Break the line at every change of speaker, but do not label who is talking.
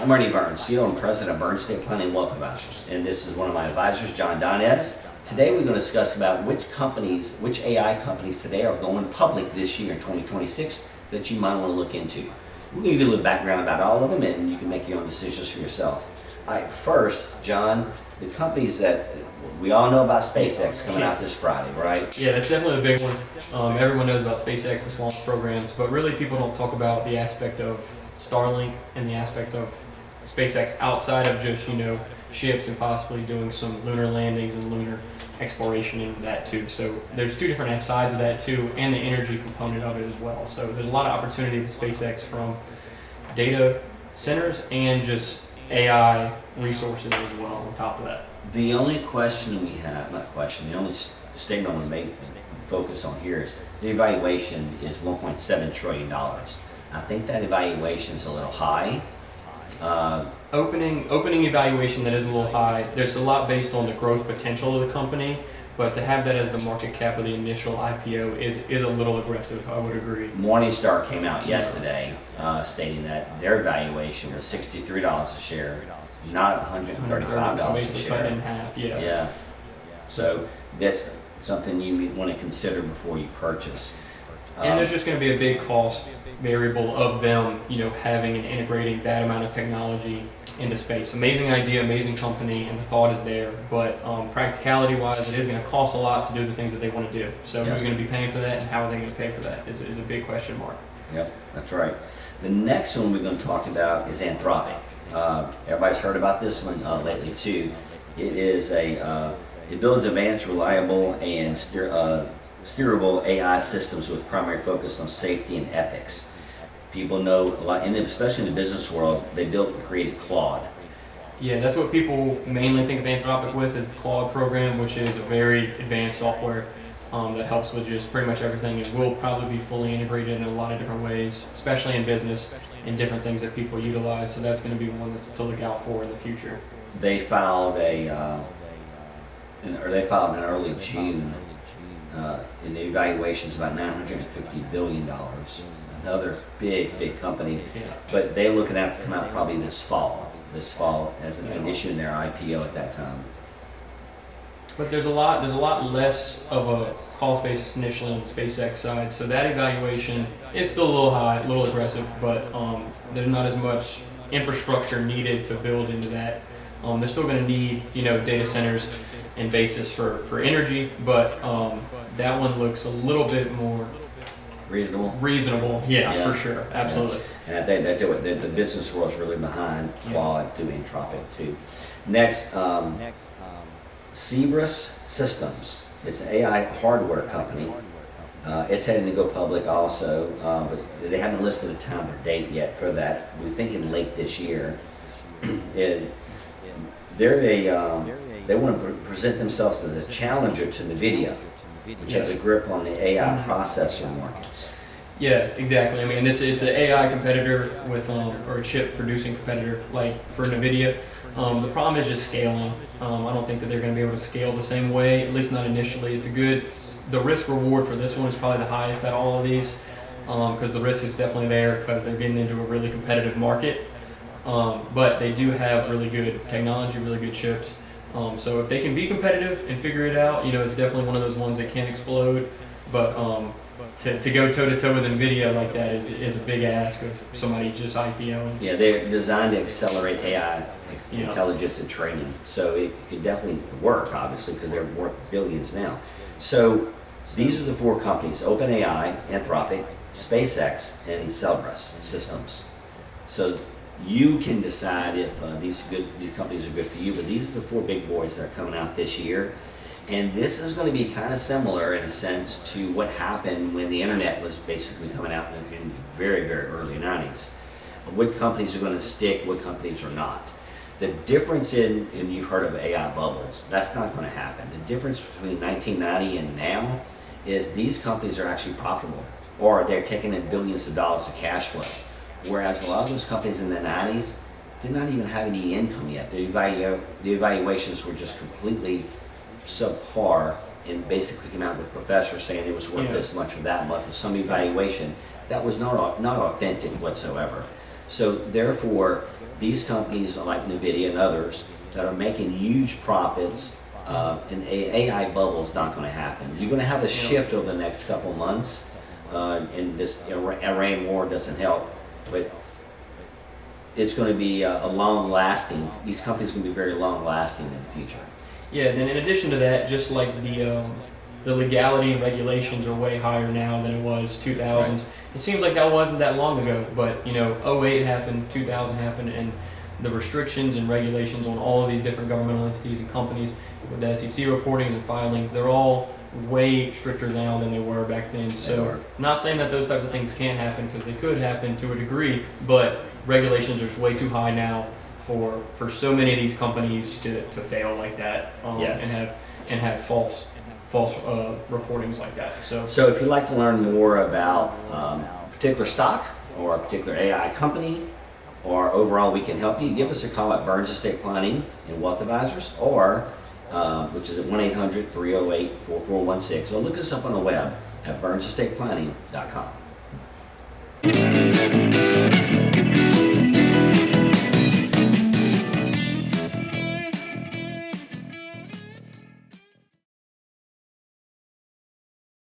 I'm Ernie Burns, CEO and President of Burns Estate Planning and Wealth Advisors, and this is one of my advisors, John Donnes. Today we're going to discuss about which AI companies today are going public this year in 2026 that you might want to look into. We'll give you a little background about all of them, and you can make your own decisions for yourself. All right, first, John, the companies that we all know about SpaceX coming out this Friday, right?
Yeah, that's definitely a big one. Everyone knows about SpaceX's launch programs, but really people don't talk about the aspect of Starlink and the aspect of SpaceX outside of just, ships and possibly doing some lunar landings and lunar exploration in that too. So there's two different sides of that too, and the energy component of it as well. So there's a lot of opportunity with SpaceX from data centers and just AI resources as well on top of that.
The only question we have, not question, the only statement I want to make, focus on here is the evaluation is $1.7 trillion. I think that evaluation is a little high.
Opening evaluation that is a little high. There's a lot based on the growth potential of the company, but to have that as the market cap of the initial IPO is a little aggressive. I would agree.
Morningstar came out yesterday stating that their valuation was $63 a share, not $135
so
a
basically cut
share.
in half.
Yeah. So that's something you want to consider before you purchase.
And there's just going to be a big cost variable of them, having and integrating that amount of technology into space. Amazing idea, amazing company, and the thought is there. But practicality-wise, it is going to cost a lot to do the things that they want to do. So who's going to be paying for that, and how are they going to pay for that is a big question mark.
Yep, that's right. The next one we're going to talk about is Anthropic. Everybody's heard about this one lately too. It is it builds advanced, reliable, and steerable AI systems with primary focus on safety and ethics. People know a lot, and especially in the business world, they built and created Claude.
Yeah, that's what people mainly think of Anthropic with, is the Claude program, which is a very advanced software that helps with just pretty much everything. It will probably be fully integrated in a lot of different ways, especially in business and different things that people utilize. So that's going to be one that's to look out for in the future.
They filed in early June. And the evaluation is about $950 billion. Another big company, but they're looking at to come out probably this fall as an issue in their IPO at that time.
But there's a lot less of a cost basis initially on the SpaceX side, so that evaluation is still a little high, a little aggressive, but there's not as much infrastructure needed to build into that. They're still going to need data centers and basis for energy, but that one looks a little bit more reasonable. Yeah, for sure, absolutely.
Yeah. And I think that's what the business world is really behind Claude through Anthropic too. Next, Cerberus Systems. It's an AI hardware company. It's heading to go public also, but they haven't listed a time or date yet for that. We're thinking late this year. And they want to present themselves as a challenger to NVIDIA, which has a grip on the AI processor markets.
Yeah, exactly. I mean, it's an AI competitor with or a chip producing competitor like for NVIDIA. The problem is just scaling. I don't think that they're going to be able to scale the same way, at least not initially. The risk reward for this one is probably the highest out of all of these, because the risk is definitely there because they're getting into a really competitive market. But they do have really good technology, really good chips. So if they can be competitive and figure it out, it's definitely one of those ones that can explode. But to go toe-to-toe with NVIDIA like that is a big ask of somebody just IPOing.
Yeah, they're designed to accelerate AI intelligence and training. So it could definitely work, obviously, because they're worth billions now. So these are the four companies: OpenAI, Anthropic, SpaceX, and Cerberus Systems. So you can decide if these companies are good for you, but these are the four big boys that are coming out this year. And this is going to be kind of similar in a sense to what happened when the internet was basically coming out in the very, very early 90s. What companies are going to stick, what companies are not. The difference and you've heard of AI bubbles, that's not going to happen. The difference between 1990 and now is these companies are actually profitable, or they're taking in billions of dollars of cash flow. Whereas a lot of those companies in the 90s did not even have any income yet. The evaluations were just completely subpar, and basically came out with professors saying it was worth this much or that much, and some evaluation that was not authentic whatsoever. So therefore, these companies like NVIDIA and others that are making huge profits, an AI bubble is not going to happen. You're going to have a shift over the next couple months, and this Iran war doesn't help, but it's going to be a long-lasting. These companies are going to be very long-lasting in the future.
Yeah, then in addition to that, just like the legality and regulations are way higher now than it was 2000.
Right.
It seems like that wasn't that long ago, but you know, '08 happened, 2000 happened, and the restrictions and regulations on all of these different governmental entities and companies with the SEC reportings and filings, they're all way stricter now than they were back then. So, not saying that those types of things can't happen, because they could happen to a degree, but regulations are way too high now for so many of these companies to fail like that,
Yes.
and have false reportings like that.
So if you'd like to learn more about a particular stock or a particular AI company, or overall we can help you, give us a call at Burns Estate Planning and Wealth Advisors, or which is at 1-800-308-4416, or look us up on the web at burnsestateplanning.com.